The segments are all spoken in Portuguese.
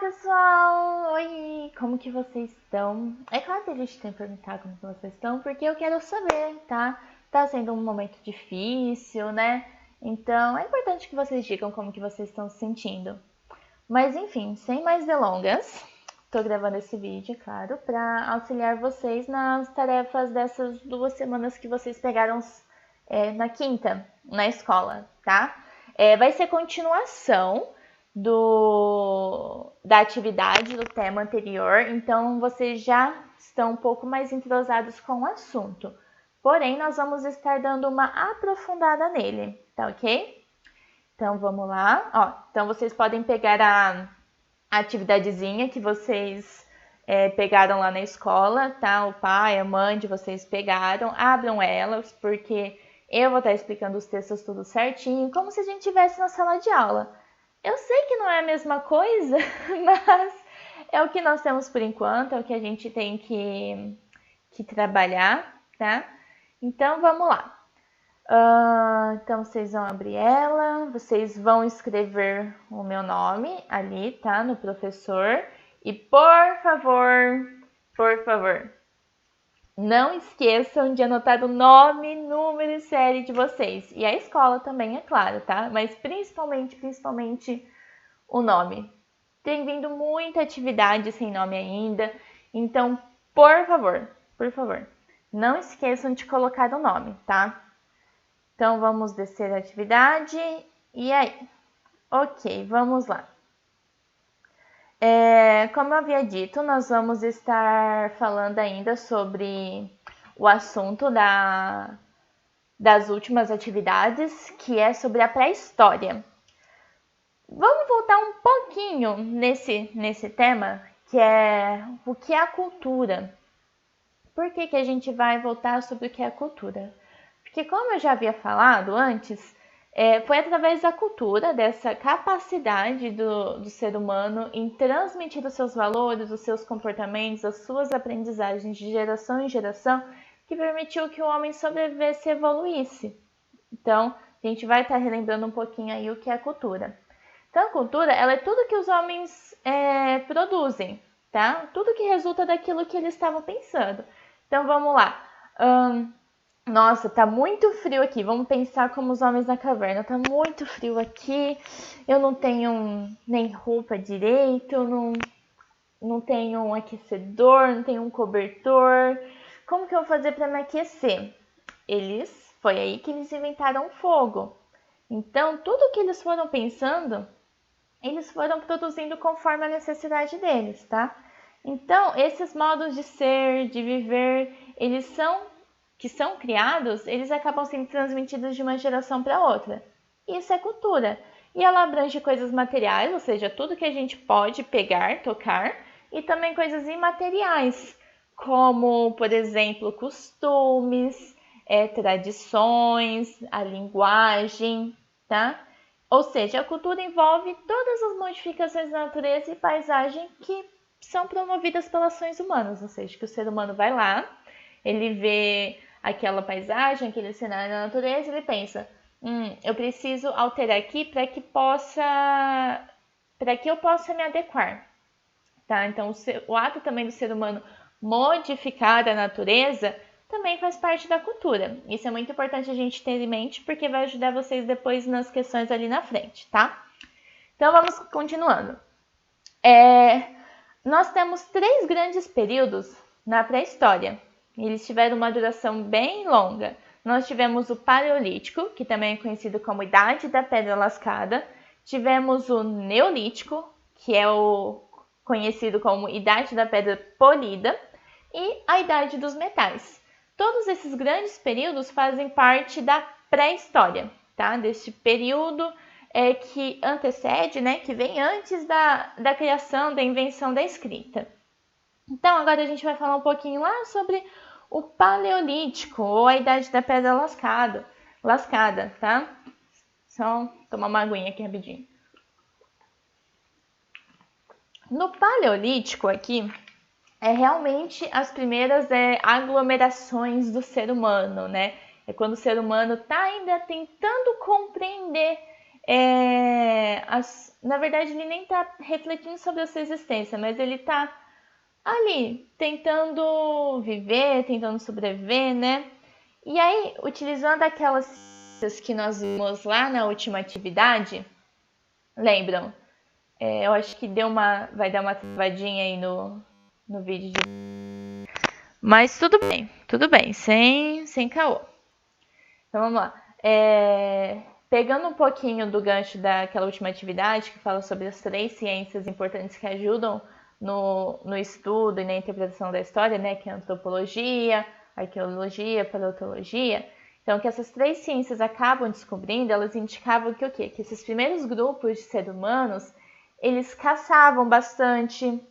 pessoal! Oi! Como que vocês estão? É claro que a gente tem que perguntar como que vocês estão, porque eu quero saber, tá? Tá sendo um momento difícil, né? Então é importante que vocês digam como que vocês estão se sentindo. Mas enfim, sem mais delongas, tô gravando esse vídeo, claro, para auxiliar vocês nas tarefas dessas 2 semanas que vocês pegaram na quinta, na escola, tá? Vai ser continuação da atividade do tema anterior, então vocês já estão um pouco mais entrosados com o assunto. Porém, nós vamos estar dando uma aprofundada nele, tá ok? Então, vamos lá. Ó, então, vocês podem pegar a atividadezinha que vocês pegaram lá na escola, tá? O pai, a mãe de vocês pegaram, abram elas, porque eu vou estar explicando os textos tudo certinho, como se a gente estivesse na sala de aula. Eu sei que não é a mesma coisa, mas é o que nós temos por enquanto, é o que a gente tem que trabalhar, tá? Então, vamos lá. Então, vocês vão abrir ela, vocês vão escrever o meu nome ali, tá? No professor. E, por favor, não esqueçam de anotar o nome, número e série de vocês. E a escola também, é claro, tá? Mas principalmente o nome. Tem vindo muita atividade sem nome ainda. Então, por favor, não esqueçam de colocar o nome, tá? Então, vamos descer a atividade. E aí? Ok, vamos lá. Como eu havia dito, nós vamos estar falando ainda sobre o assunto das últimas atividades, que é sobre a pré-história. Vamos voltar um pouquinho nesse tema, que é o que é a cultura. Por que a gente vai voltar sobre o que é a cultura? Porque, como eu já havia falado antes, foi através da cultura, dessa capacidade do ser humano em transmitir os seus valores, os seus comportamentos, as suas aprendizagens de geração em geração, que permitiu que o homem sobrevivesse e evoluísse. Então, a gente vai estar relembrando um pouquinho aí o que é a cultura. Então, a cultura, ela é tudo que os homens produzem, tá? Tudo que resulta daquilo que eles estavam pensando. Então, vamos lá. Nossa, tá muito frio aqui. Vamos pensar como os homens na caverna. Tá muito frio aqui. Eu não tenho nem roupa direito, não tenho um aquecedor, não tenho um cobertor. Como que eu vou fazer para me aquecer? Foi aí que eles inventaram o fogo. Então, tudo que eles foram pensando, eles foram produzindo conforme a necessidade deles, tá? Então, esses modos de ser, de viver, que são criados, eles acabam sendo transmitidos de uma geração para outra. Isso é cultura. E ela abrange coisas materiais, ou seja, tudo que a gente pode pegar, tocar, e também coisas imateriais, como, por exemplo, costumes, tradições, a linguagem, tá? Ou seja, a cultura envolve todas as modificações da natureza e paisagem que são promovidas pelas ações humanas, ou seja, que o ser humano vai lá, ele vê aquela paisagem, aquele cenário da natureza, ele pensa, eu preciso alterar aqui para que eu possa me adequar, tá? Então, o ato também do ser humano modificar a natureza também faz parte da cultura. Isso é muito importante a gente ter em mente, porque vai ajudar vocês depois nas questões ali na frente, tá? Então, vamos continuando. Nós temos 3 grandes períodos na pré-história. Eles tiveram uma duração bem longa. Nós tivemos o Paleolítico, que também é conhecido como Idade da Pedra Lascada. Tivemos o Neolítico, que é o conhecido como Idade da Pedra Polida. E a Idade dos Metais. Todos esses grandes períodos fazem parte da pré-história, tá? Deste período que antecede, né? Que vem antes da criação, da invenção da escrita. Então, agora a gente vai falar um pouquinho lá sobre o Paleolítico, ou a Idade da Pedra Lascada, tá? Só tomar uma aguinha aqui rapidinho. No Paleolítico aqui, realmente as primeiras aglomerações do ser humano, né? É quando o ser humano está ainda tentando compreender Na verdade, ele nem está refletindo sobre a sua existência, mas ele está ali tentando viver, tentando sobreviver, né? E aí, utilizando aquelas ciências que nós vimos lá na última atividade, lembram? Eu acho que vai dar uma travadinha aí no vídeo Mas tudo bem, sem caô. Então vamos lá. Pegando um pouquinho do gancho daquela última atividade que fala sobre as 3 ciências importantes que ajudam no estudo e na interpretação da história, né? Que é a antropologia, arqueologia, paleontologia. Então, que essas 3 ciências acabam descobrindo, elas indicavam que o quê? Que esses primeiros grupos de seres humanos, eles caçavam bastante,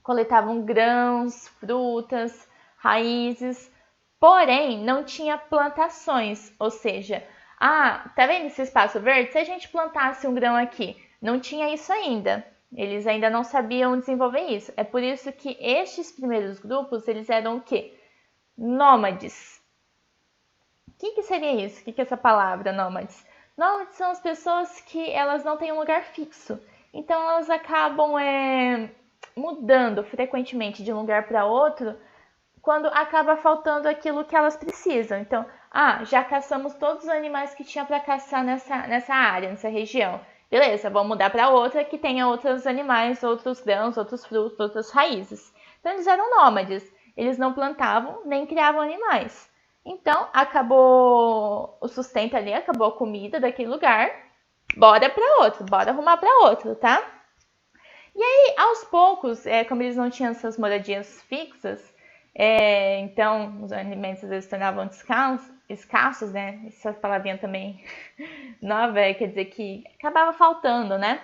coletavam grãos, frutas, raízes, porém não tinha plantações, ou seja, tá vendo esse espaço verde? Se a gente plantasse um grão aqui, não tinha isso ainda. Eles ainda não sabiam desenvolver isso. É por isso que estes primeiros grupos, eles eram o quê? Nômades. O que seria isso? O que é essa palavra, nômades? Nômades são as pessoas que elas não têm um lugar fixo. Então, elas acabam mudando frequentemente de um lugar para outro quando acaba faltando aquilo que elas precisam. Então, já caçamos todos os animais que tinha para caçar nessa área, nessa região. Beleza, vamos mudar para outra que tenha outros animais, outros grãos, outros frutos, outras raízes. Então, eles eram nômades. Eles não plantavam nem criavam animais. Então, acabou o sustento ali, acabou a comida daquele lugar. Bora para outro, bora arrumar para outro, tá? E aí, aos poucos, como eles não tinham essas moradias fixas, então os alimentos às vezes se tornavam escassos, né? Essa palavrinha também nova, quer dizer que acabava faltando, né?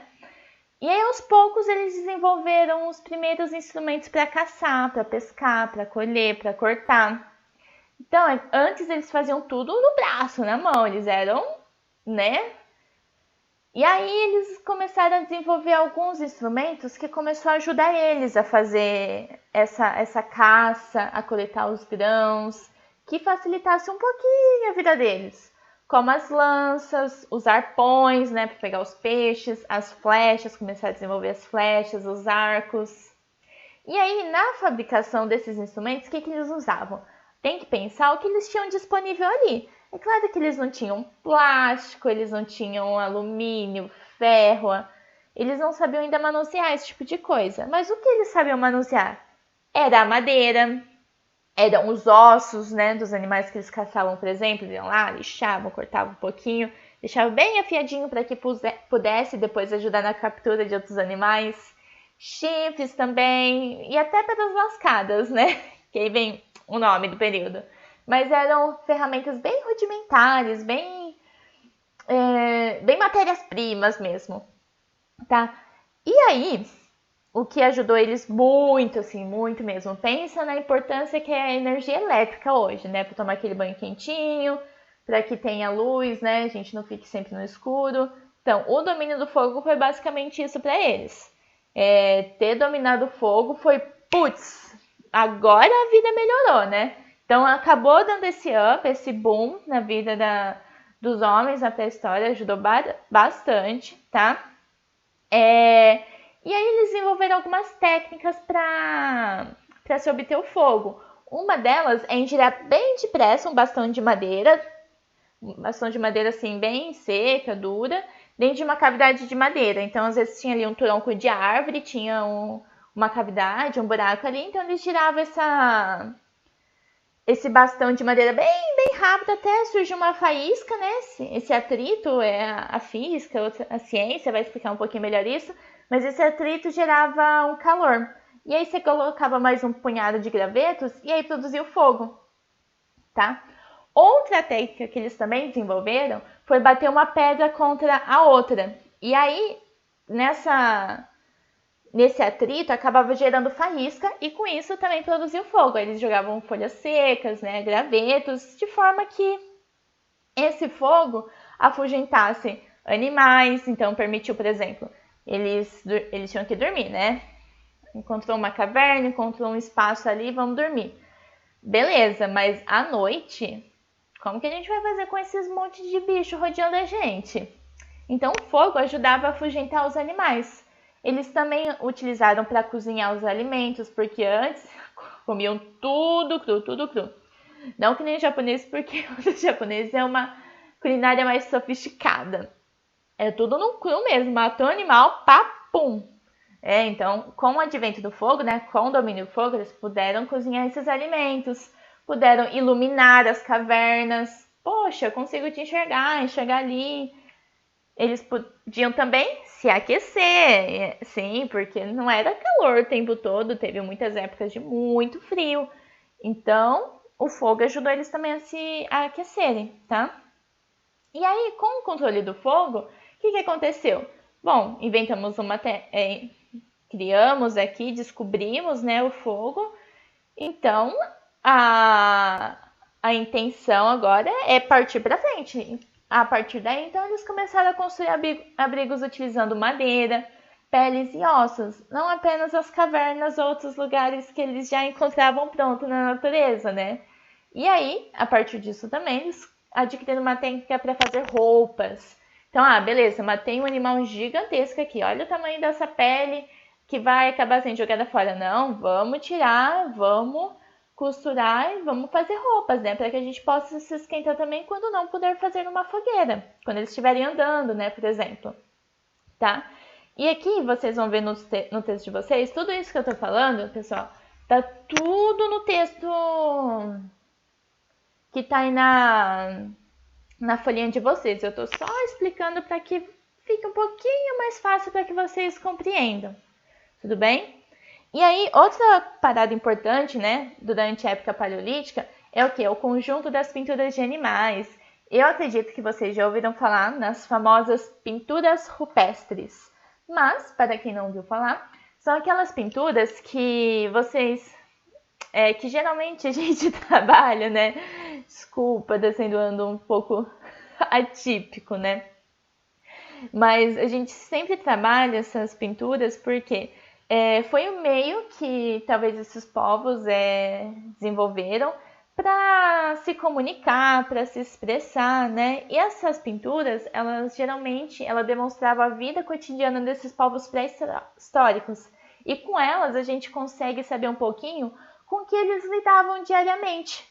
E aí, aos poucos, eles desenvolveram os primeiros instrumentos para caçar, para pescar, para colher, para cortar. Então, antes eles faziam tudo no braço, na mão, eles eram, né? E aí eles começaram a desenvolver alguns instrumentos que começou a ajudar eles a fazer essa caça, a coletar os grãos, que facilitasse um pouquinho a vida deles. Como as lanças, os arpões, né, para pegar os peixes, as flechas, começar a desenvolver as flechas, os arcos. E aí, na fabricação desses instrumentos, o que eles usavam? Tem que pensar o que eles tinham disponível ali. É claro que eles não tinham plástico, eles não tinham alumínio, ferro, eles não sabiam ainda manusear esse tipo de coisa. Mas o que eles sabiam manusear? Era a madeira, eram os ossos, né, dos animais que eles caçavam, por exemplo. Iam lá, lixavam, cortavam um pouquinho, deixavam bem afiadinho para que pudesse depois ajudar na captura de outros animais. Chifres também, e até pedras lascadas, né? Que aí vem o nome do período. Mas eram ferramentas bem rudimentares, bem matérias-primas mesmo, tá? E aí, o que ajudou eles muito, assim, muito mesmo. Pensa na importância que é a energia elétrica hoje, né? Para tomar aquele banho quentinho, para que tenha luz, né? A gente não fique sempre no escuro. Então, o domínio do fogo foi basicamente isso para eles. Ter dominado o fogo foi, putz, agora a vida melhorou, né? Então, acabou dando esse up, esse boom na vida dos homens na pré-história, ajudou bastante, tá? E aí eles desenvolveram algumas técnicas para se obter o fogo. Uma delas é girar bem depressa um bastão de madeira assim, bem seca, dura, dentro de uma cavidade de madeira. Então, às vezes tinha ali um tronco de árvore, tinha uma cavidade, um buraco ali, então eles giravam esse bastão de madeira bem rápido até surgir uma faísca, né? Esse atrito é a física, a ciência vai explicar um pouquinho melhor isso, mas esse atrito gerava um calor. E aí você colocava mais um punhado de gravetos e aí produzia o fogo, tá? Outra técnica que eles também desenvolveram foi bater uma pedra contra a outra. E aí, nesse atrito, acabava gerando faísca e com isso também produzia o fogo. Eles jogavam folhas secas, né, gravetos, de forma que esse fogo afugentasse animais. Então, permitiu, por exemplo, eles tinham que dormir, né? Encontrou uma caverna, encontrou um espaço ali, vamos dormir. Beleza, mas à noite, como que a gente vai fazer com esses montes de bicho rodeando a gente? Então o fogo ajudava a afugentar os animais. Eles também utilizaram para cozinhar os alimentos, porque antes comiam tudo cru, tudo cru. Não que nem os japoneses, porque os japoneses é uma culinária mais sofisticada. É tudo no cru mesmo, matou o animal, papum. Então, com o advento do fogo, né, com o domínio do fogo, eles puderam cozinhar esses alimentos, puderam iluminar as cavernas. Poxa, eu consigo te enxergar ali. Eles podiam também se aquecer, sim, porque não era calor o tempo todo, teve muitas épocas de muito frio. Então, o fogo ajudou eles também a se aquecerem, tá? E aí, com o controle do fogo, o que aconteceu? Bom, inventamos criamos aqui, descobrimos, né, o fogo. Então, a, a intenção agora é partir para frente. A partir daí, então, eles começaram a construir abrigos utilizando madeira, peles e ossos, não apenas as cavernas ou outros lugares que eles já encontravam pronto na natureza, né? E aí, a partir disso também, eles adquiriram uma técnica para fazer roupas. Então, beleza, matei um animal gigantesco aqui, olha o tamanho dessa pele que vai acabar sendo jogada fora. Não, vamos tirar, vamos costurar e vamos fazer roupas, né? Para que a gente possa se esquentar também quando não puder fazer numa fogueira, quando eles estiverem andando, né, por exemplo, tá? E aqui vocês vão ver no texto de vocês, tudo isso que eu tô falando, pessoal, tá tudo no texto que tá aí na folhinha de vocês. Eu tô só explicando para que fique um pouquinho mais fácil para que vocês compreendam. Tudo bem? E aí, outra parada importante, né, durante a época paleolítica, é o que? O conjunto das pinturas de animais. Eu acredito que vocês já ouviram falar nas famosas pinturas rupestres. Mas, para quem não ouviu falar, são aquelas pinturas que vocês... que geralmente a gente trabalha, né? Desculpa, descendo um pouco atípico, né? Mas a gente sempre trabalha essas pinturas porque foi o meio que talvez esses povos desenvolveram para se comunicar, para se expressar, né? E essas pinturas, elas geralmente demonstravam a vida cotidiana desses povos pré-históricos. E com elas a gente consegue saber um pouquinho com que eles lidavam diariamente.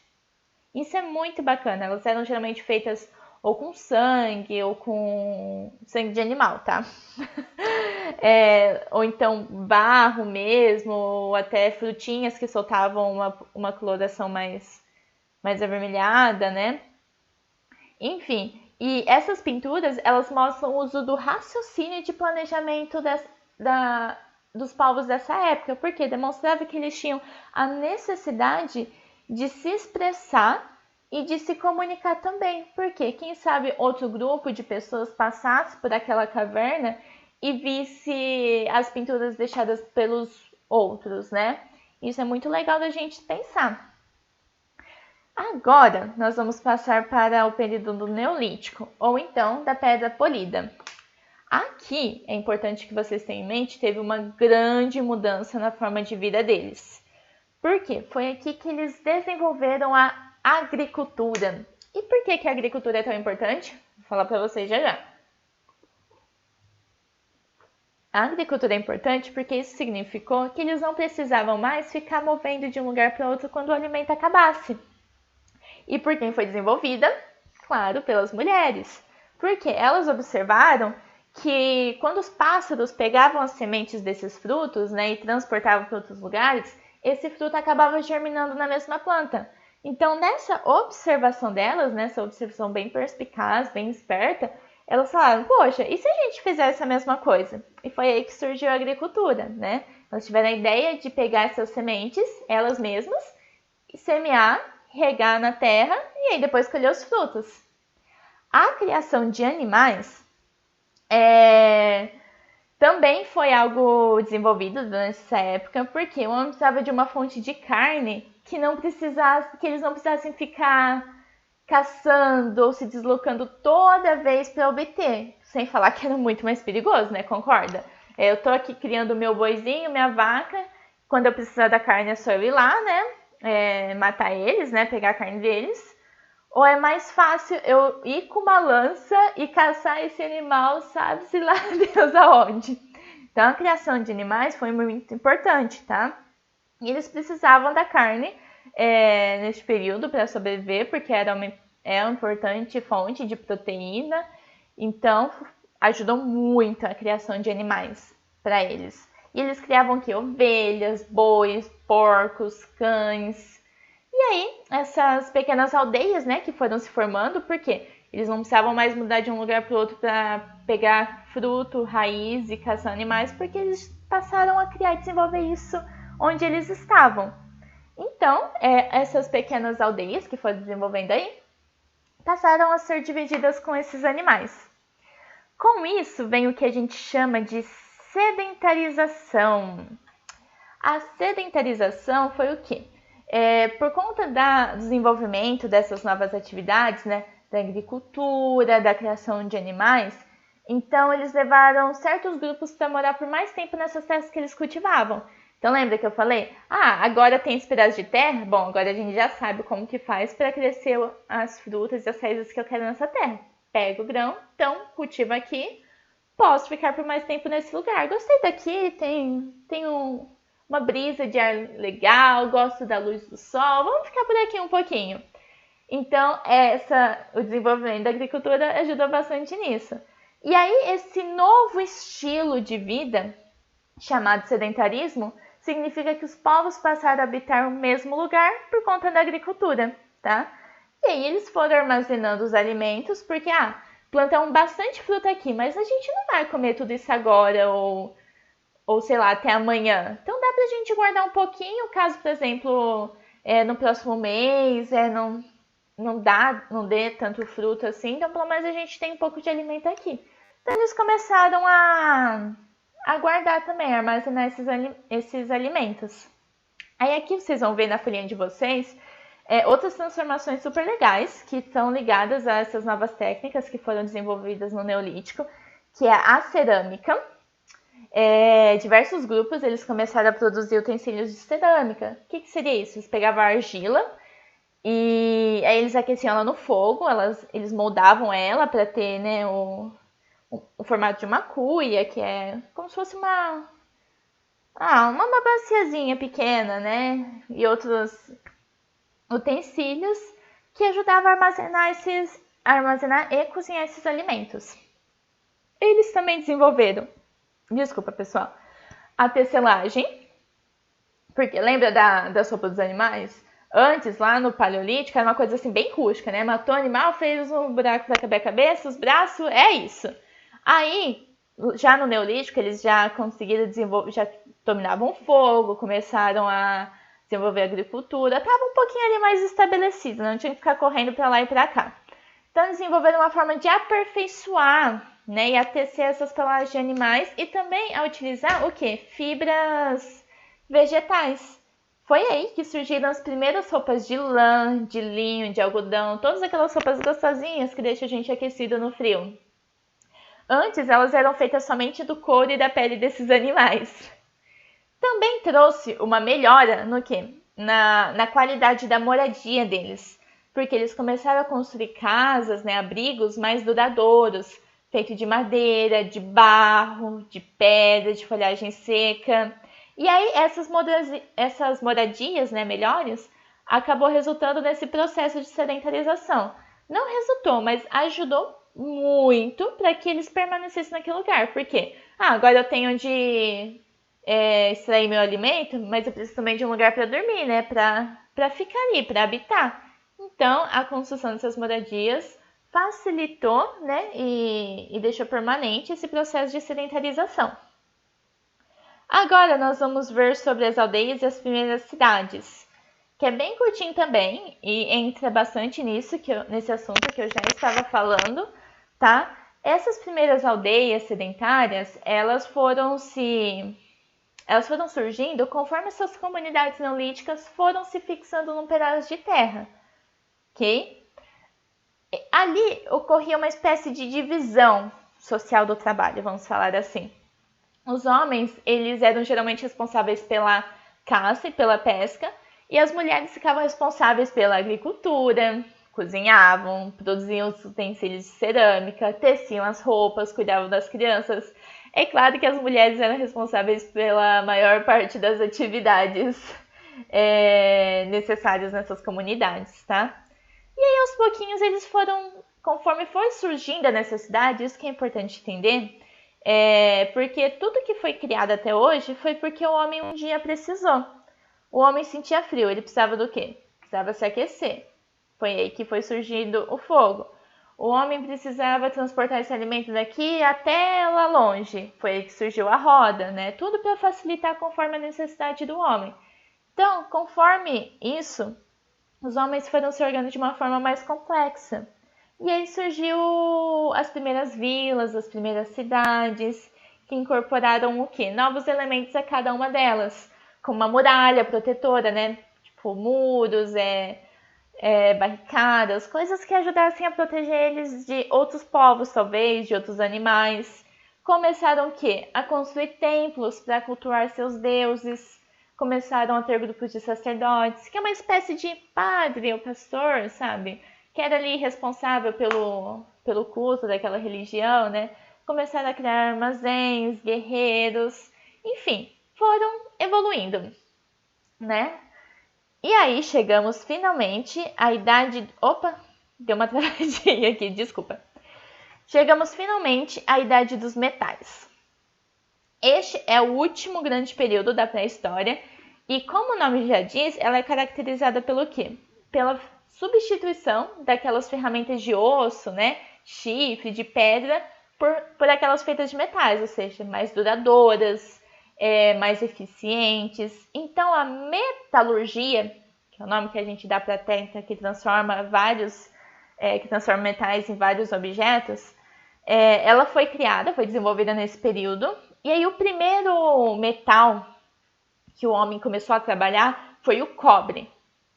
Isso é muito bacana. Elas eram geralmente feitas ou com sangue, ou com sangue de animal, tá? Ou então barro mesmo, ou até frutinhas que soltavam uma coloração mais avermelhada, né? Enfim, e essas pinturas, elas mostram o uso do raciocínio e de planejamento dos povos dessa época, porque demonstrava que eles tinham a necessidade de se expressar e de se comunicar também, porque quem sabe outro grupo de pessoas passasse por aquela caverna e visse as pinturas deixadas pelos outros, né? Isso é muito legal da gente pensar. Agora, nós vamos passar para o período do Neolítico, ou então da Pedra Polida. Aqui, é importante que vocês tenham em mente, teve uma grande mudança na forma de vida deles. Por quê? Foi aqui que eles desenvolveram a agricultura. E por que a agricultura é tão importante? Vou falar para vocês já já. A agricultura é importante porque isso significou que eles não precisavam mais ficar movendo de um lugar para outro quando o alimento acabasse. E por quem foi desenvolvida? Claro, pelas mulheres. Porque elas observaram que quando os pássaros pegavam as sementes desses frutos, né, e transportavam para outros lugares, esse fruto acabava germinando na mesma planta. Então, nessa observação delas, nessa observação bem perspicaz, bem esperta, elas falaram, poxa, e se a gente fizesse a mesma coisa? E foi aí que surgiu a agricultura, né? Elas tiveram a ideia de pegar essas sementes, elas mesmas, semear, regar na terra e aí depois colher os frutos. A criação de animais também foi algo desenvolvido durante essa época, porque o homem precisava de uma fonte de carne que eles não precisassem ficar caçando ou se deslocando toda vez para obter. Sem falar que era muito mais perigoso, né? Concorda? Eu tô aqui criando meu boizinho, minha vaca. Quando eu precisar da carne é só eu ir lá, né? Matar eles, né? Pegar a carne deles. Ou é mais fácil eu ir com uma lança e caçar esse animal, sabe-se lá Deus aonde. Então a criação de animais foi muito importante, tá? E eles precisavam da carne neste período para sobreviver, porque é uma importante fonte de proteína. Então ajudou muito a criação de animais para eles. E eles criavam que ovelhas, bois, porcos, cães. E aí, essas pequenas aldeias, né, que foram se formando, porque eles não precisavam mais mudar de um lugar para o outro para pegar fruto, raiz e caçar animais, porque eles passaram a criar e desenvolver isso onde eles estavam. Então, essas pequenas aldeias que foram desenvolvendo aí, passaram a ser divididas com esses animais. Com isso, vem o que a gente chama de sedentarização. A sedentarização foi o quê? Por conta do desenvolvimento dessas novas atividades, né, da agricultura, da criação de animais, então eles levaram certos grupos para morar por mais tempo nessas terras que eles cultivavam. Então lembra que eu falei? Agora tem esse pedaço de terra? Bom, agora a gente já sabe como que faz para crescer as frutas e as raízes que eu quero nessa terra. Pego o grão, então cultivo aqui, posso ficar por mais tempo nesse lugar. Gostei daqui, tem uma brisa de ar legal, gosto da luz do sol, vamos ficar por aqui um pouquinho. Então, o desenvolvimento da agricultura ajudou bastante nisso. E aí, esse novo estilo de vida, chamado sedentarismo, significa que os povos passaram a habitar o mesmo lugar por conta da agricultura, tá? E aí eles foram armazenando os alimentos, porque, plantamos bastante fruta aqui, mas a gente não vai comer tudo isso agora, ou sei lá, até amanhã. Então dá pra gente guardar um pouquinho, caso, por exemplo, no próximo mês, não dê tanto fruto assim, então pelo menos a gente tem um pouco de alimento aqui. Então eles começaram a guardar também, a armazenar esses alimentos. Aí aqui vocês vão ver na folhinha de vocês outras transformações super legais que estão ligadas a essas novas técnicas que foram desenvolvidas no Neolítico, que é a cerâmica. Diversos grupos eles começaram a produzir utensílios de cerâmica. O que seria isso? Eles pegavam a argila e aí eles aqueciam ela no fogo, eles moldavam ela para ter, né, o formato de uma cuia, que é como se fosse uma baciazinha pequena, né? E outros utensílios que ajudavam a armazenar e cozinhar esses alimentos. Eles também desenvolveram, desculpa pessoal, a tecelagem, porque lembra da sopa dos animais? Antes, lá no Paleolítico, era uma coisa assim bem rústica, né? Matou o animal, fez um buraco para caber a cabeça, os braços, é isso. Aí, já no Neolítico, eles já conseguiram desenvolver, já dominavam fogo, começaram a desenvolver a agricultura, estava um pouquinho ali mais estabelecido, não tinha que ficar correndo para lá e para cá. Então, desenvolveram uma forma de aperfeiçoar, né, e a tecer essas pelagens de animais e também a utilizar o quê? Fibras vegetais. Foi aí que surgiram as primeiras roupas de lã, de linho, de algodão, todas aquelas roupas gostosinhas que deixam a gente aquecido no frio. Antes, elas eram feitas somente do couro e da pele desses animais. Também trouxe uma melhora no quê? Na qualidade da moradia deles, porque eles começaram a construir casas, né, abrigos mais duradouros, feitos de madeira, de barro, de pedra, de folhagem seca. E aí essas moradias, né, melhores, acabou resultando nesse processo de sedentarização. Não resultou, mas ajudou muito para que eles permanecessem naquele lugar. Por quê? Agora eu tenho onde extrair meu alimento, mas eu preciso também de um lugar para dormir, né? Para ficar ali, para habitar. Então, a construção dessas moradias facilitou, né? E deixou permanente esse processo de sedentarização. Agora nós vamos ver sobre as aldeias e as primeiras cidades, que é bem curtinho também e entra bastante nesse assunto que eu já estava falando, tá? Essas primeiras aldeias sedentárias, elas foram surgindo conforme essas comunidades neolíticas foram se fixando num pedaço de terra, ok? Ali ocorria uma espécie de divisão social do trabalho, vamos falar assim. Os homens, eles eram geralmente responsáveis pela caça e pela pesca, e as mulheres ficavam responsáveis pela agricultura, cozinhavam, produziam os utensílios de cerâmica, teciam as roupas, cuidavam das crianças. É claro que as mulheres eram responsáveis pela maior parte das atividades necessárias nessas comunidades, tá? E aí, aos pouquinhos, eles foram, conforme foi surgindo a necessidade, isso que é importante entender, porque tudo que foi criado até hoje foi porque o homem um dia precisou. O homem sentia frio, ele precisava do quê? Precisava se aquecer. Foi aí que foi surgindo o fogo. O homem precisava transportar esse alimento daqui até lá longe. Foi aí que surgiu a roda, né? Tudo para facilitar conforme a necessidade do homem. Então, conforme isso, os homens foram se organizando de uma forma mais complexa. E aí surgiu as primeiras vilas, as primeiras cidades, que incorporaram o quê? Novos elementos a cada uma delas, como uma muralha protetora, né? Tipo muros, barricadas, coisas que ajudassem a proteger eles de outros povos, talvez, de outros animais. Começaram o quê? A construir templos para cultuar seus deuses. Começaram a ter grupos de sacerdotes, que é uma espécie de padre ou pastor, sabe? Que era ali responsável pelo culto daquela religião, né? Começaram a criar armazéns, guerreiros, enfim, foram evoluindo, né? E aí chegamos finalmente à idade... Opa, deu uma travadinha aqui, desculpa. Chegamos finalmente à idade dos metais. Este é o último grande período da pré-história e, como o nome já diz, ela é caracterizada pelo quê? Pela substituição daquelas ferramentas de osso, né, chifre, de pedra, por aquelas feitas de metais, ou seja, mais duradouras, mais eficientes. Então, a metalurgia, que é o nome que a gente dá para a técnica que transforma metais em vários objetos, ela foi criada, foi desenvolvida nesse período. E aí o primeiro metal que o homem começou a trabalhar foi o cobre,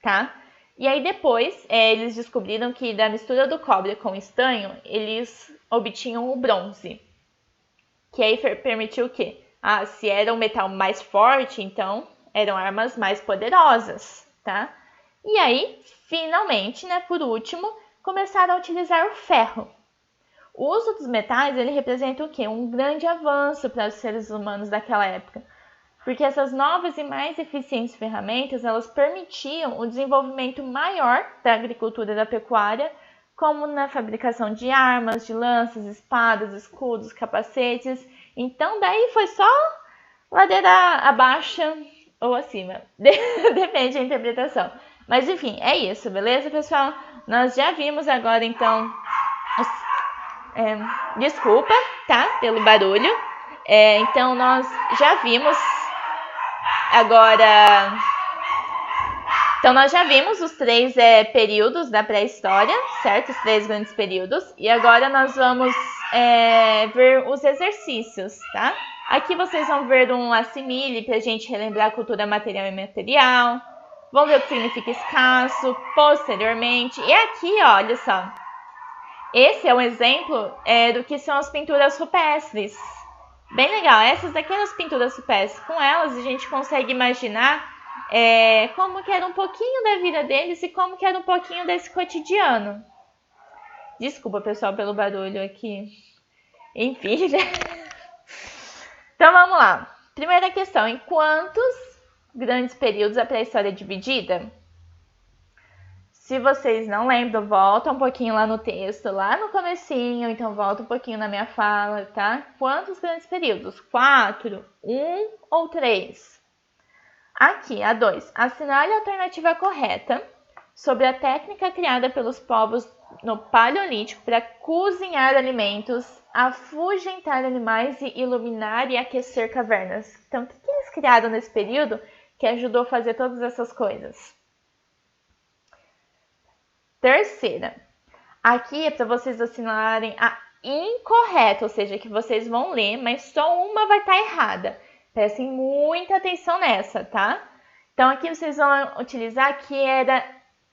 tá? E aí depois eles descobriram que da mistura do cobre com estanho, eles obtinham o bronze. Que aí permitiu o quê? Se era um metal mais forte, então eram armas mais poderosas, tá? E aí, finalmente, né, por último, começaram a utilizar o ferro. O uso dos metais, ele representa o quê? Um grande avanço para os seres humanos daquela época. Porque essas novas e mais eficientes ferramentas, elas permitiam o desenvolvimento maior da agricultura e da pecuária, como na fabricação de armas, de lanças, espadas, escudos, capacetes. Então, daí foi só ladeira abaixo ou acima. Depende da interpretação. Mas, enfim, é isso, beleza, pessoal? Nós já vimos agora, então... desculpa, tá? Pelo barulho. Então, nós já vimos agora... Então, nós já vimos os 3 períodos da pré-história, certo? Os 3 grandes períodos. E agora nós vamos ver os exercícios, tá? Aqui vocês vão ver um assimile para a gente relembrar a cultura material e imaterial. Vão ver o que significa escasso, posteriormente. E aqui, ó, olha só. Esse é um exemplo do que são as pinturas rupestres. Bem legal. Essas daqui são as pinturas rupestres. Com elas, a gente consegue imaginar como que era um pouquinho da vida deles e como que era um pouquinho desse cotidiano. Desculpa, pessoal, pelo barulho aqui. Enfim, né? Então, vamos lá. Primeira questão. Em quantos grandes períodos a pré-história é dividida? Se vocês não lembram, volta um pouquinho lá no texto, lá no comecinho, então volta um pouquinho na minha fala, tá? Quantos grandes períodos? 4, 1 ou 3? Aqui, a 2. Assinale a alternativa correta sobre a técnica criada pelos povos no Paleolítico para cozinhar alimentos, afugentar animais e iluminar e aquecer cavernas. Então, o que eles criaram nesse período que ajudou a fazer todas essas coisas? Terceira, aqui é para vocês assinalarem a incorreta, ou seja, que vocês vão ler, mas só uma vai estar errada. Prestem muita atenção nessa, tá? Então, aqui vocês vão utilizar que era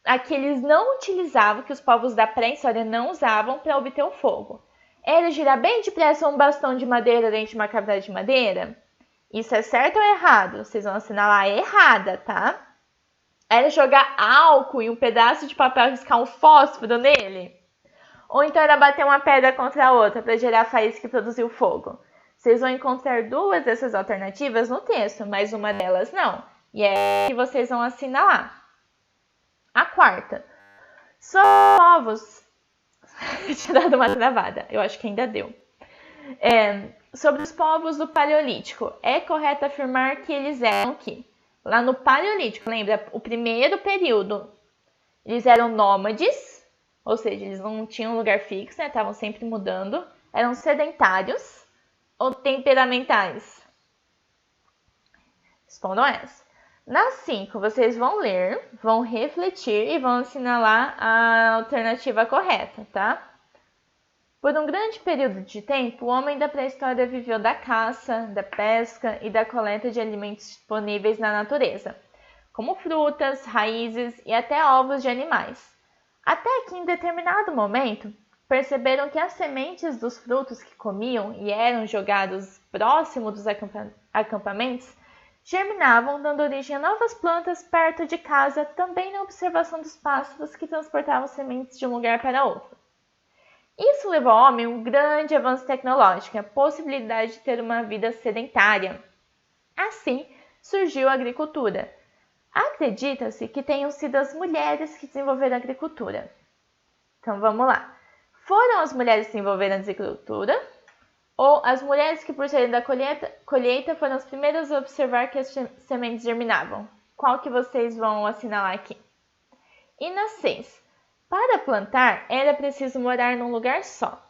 a que eles não utilizavam, que os povos da pré-história não usavam para obter o fogo. Era girar bem depressa um bastão de madeira dentro de uma cavidade de madeira? Isso é certo ou errado? Vocês vão assinalar a errada, tá? Era jogar álcool e um pedaço de papel e riscar um fósforo nele? Ou então era bater uma pedra contra a outra para gerar a faísca que produziu fogo? Vocês vão encontrar duas dessas alternativas no texto, mas uma delas não. E é que vocês vão assinalar. A quarta. Sobre povos... Tinha dado uma travada, eu acho que ainda deu. Sobre os povos do Paleolítico, é correto afirmar que eles eram que, lá no Paleolítico, lembra, o primeiro período, eles eram nômades, ou seja, eles não tinham lugar fixo, né? Estavam sempre mudando, eram sedentários ou temperamentais? Respondam essa. Nas 5, vocês vão ler, vão refletir e vão assinalar a alternativa correta, tá? Por um grande período de tempo, o homem da pré-história viveu da caça, da pesca e da coleta de alimentos disponíveis na natureza, como frutas, raízes e até ovos de animais. Até que, em determinado momento, perceberam que as sementes dos frutos que comiam e eram jogados próximo dos acampamentos germinavam, dando origem a novas plantas perto de casa, também na observação dos pássaros que transportavam sementes de um lugar para outro. Isso levou ao homem um grande avanço tecnológico, a possibilidade de ter uma vida sedentária. Assim, surgiu a agricultura. Acredita-se que tenham sido as mulheres que desenvolveram a agricultura. Então vamos lá. Foram as mulheres que desenvolveram a agricultura? Ou as mulheres que, por serem da colheita, foram as primeiras a observar que as sementes germinavam? Qual que vocês vão assinalar aqui? E na 6. Para plantar, era preciso morar num lugar só.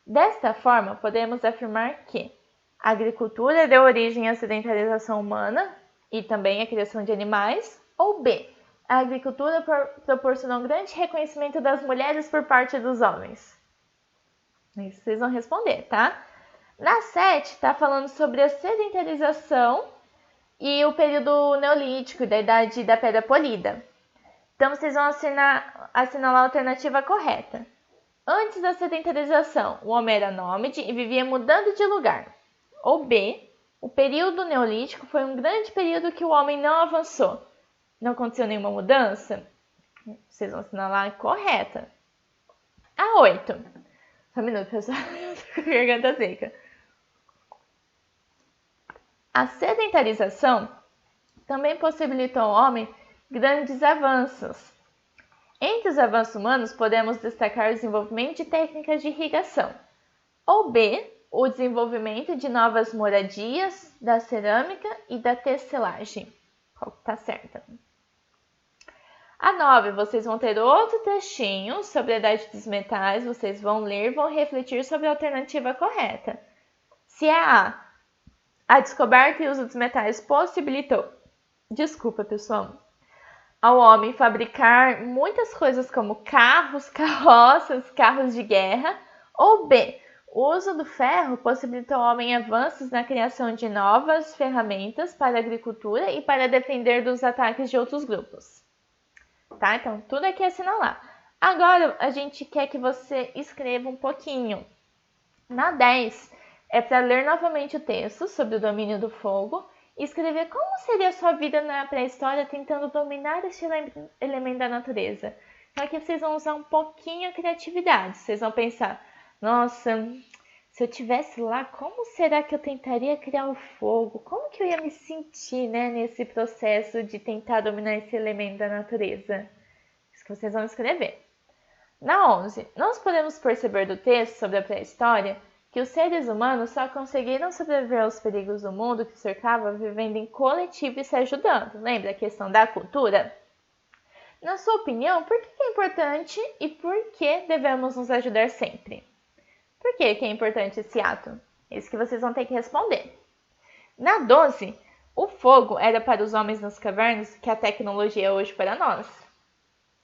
Desta forma, podemos afirmar que a agricultura deu origem à sedentarização humana e também à criação de animais, ou B, a agricultura proporcionou um grande reconhecimento das mulheres por parte dos homens. Isso vocês vão responder, tá? Na 7, está falando sobre a sedentarização e o período neolítico, da idade da pedra polida. Então, vocês vão assinalar a alternativa correta. Antes da sedentarização, o homem era nômade e vivia mudando de lugar. Ou B, o período neolítico foi um grande período que o homem não avançou. Não aconteceu nenhuma mudança? Vocês vão assinalar a correta. A 8. Só um minuto, pessoal. Tô com a garganta seca. A sedentarização também possibilitou ao homem grandes avanços. Entre os avanços humanos, podemos destacar o desenvolvimento de técnicas de irrigação. Ou B, o desenvolvimento de novas moradias, da cerâmica e da tecelagem. Qual que tá certa? A 9, vocês vão ter outro textinho sobre a idade dos metais, vocês vão ler e vão refletir sobre a alternativa correta. Se é a descoberta e uso dos metais possibilitou, desculpa pessoal, ao homem fabricar muitas coisas como carros, carroças, carros de guerra, ou B, o uso do ferro possibilitou ao homem avanços na criação de novas ferramentas para a agricultura e para defender dos ataques de outros grupos. Tá? Então, tudo aqui é assinalar. Agora, a gente quer que você escreva um pouquinho. Na 10, é para ler novamente o texto sobre o domínio do fogo e escrever como seria a sua vida na pré-história tentando dominar este elemento da natureza. Então, aqui vocês vão usar um pouquinho a criatividade. Vocês vão pensar, nossa, se eu estivesse lá, como será que eu tentaria criar o fogo? Como que eu ia me sentir, né, nesse processo de tentar dominar esse elemento da natureza? Isso que vocês vão escrever. Na 11, nós podemos perceber do texto sobre a pré-história que os seres humanos só conseguiram sobreviver aos perigos do mundo que cercava vivendo em coletivo e se ajudando. Lembra a questão da cultura? Na sua opinião, por que é importante e por que devemos nos ajudar sempre? Por que é importante esse ato? Isso que vocês vão ter que responder. Na 12, o fogo era para os homens nas cavernas que a tecnologia é hoje para nós.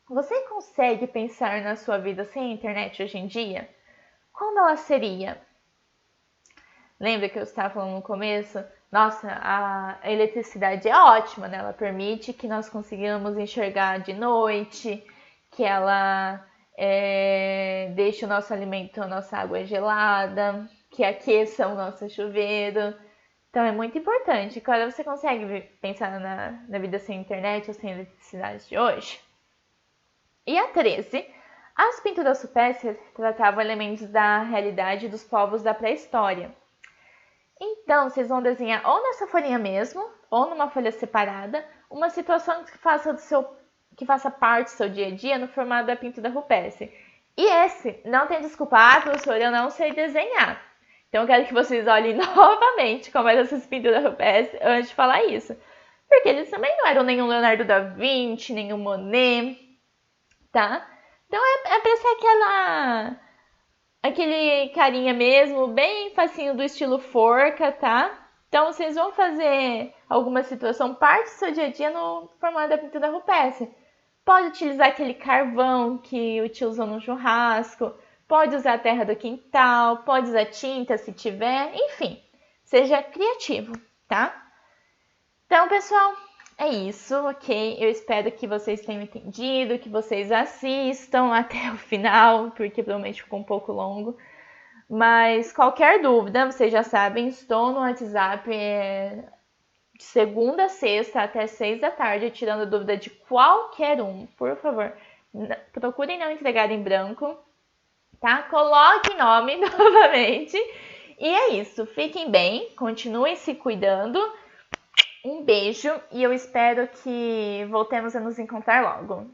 Você consegue pensar na sua vida sem a internet hoje em dia? Como ela seria? Lembra que eu estava falando no começo? Nossa, a eletricidade é ótima, né? Ela permite que nós consigamos enxergar de noite, que ela deixe o nosso alimento, a nossa água gelada, que aqueça o nosso chuveiro. Então é muito importante. Claro, você consegue pensar na vida sem internet ou sem eletricidade de hoje? E a 13. As pinturas rupestres tratavam elementos da realidade dos povos da pré-história. Então, vocês vão desenhar ou nessa folhinha mesmo, ou numa folha separada, uma situação que faça parte do seu dia a dia no formato da pintura rupestre. E esse, não tem desculpa, professor, eu não sei desenhar. Então, eu quero que vocês olhem novamente como eram essas pinturas rupestres antes de falar isso. Porque eles também não eram nenhum Leonardo da Vinci, nenhum Monet, tá? Então, é pra ser aquele carinha mesmo, bem facinho do estilo forca, tá? Então, vocês vão fazer alguma situação, parte do seu dia a dia no formato da pintura rupestre. Pode utilizar aquele carvão que utilizou no churrasco, pode usar a terra do quintal, pode usar tinta se tiver, enfim, seja criativo, tá? Então, pessoal, é isso, ok? Eu espero que vocês tenham entendido, que vocês assistam até o final, porque provavelmente ficou um pouco longo. Mas qualquer dúvida, vocês já sabem, estou no WhatsApp de segunda a sexta até 6 da tarde, tirando dúvida de qualquer um. Por favor, procurem não entregar em branco, tá? Coloquem nome novamente. E é isso, fiquem bem, continuem se cuidando. Um beijo e eu espero que voltemos a nos encontrar logo.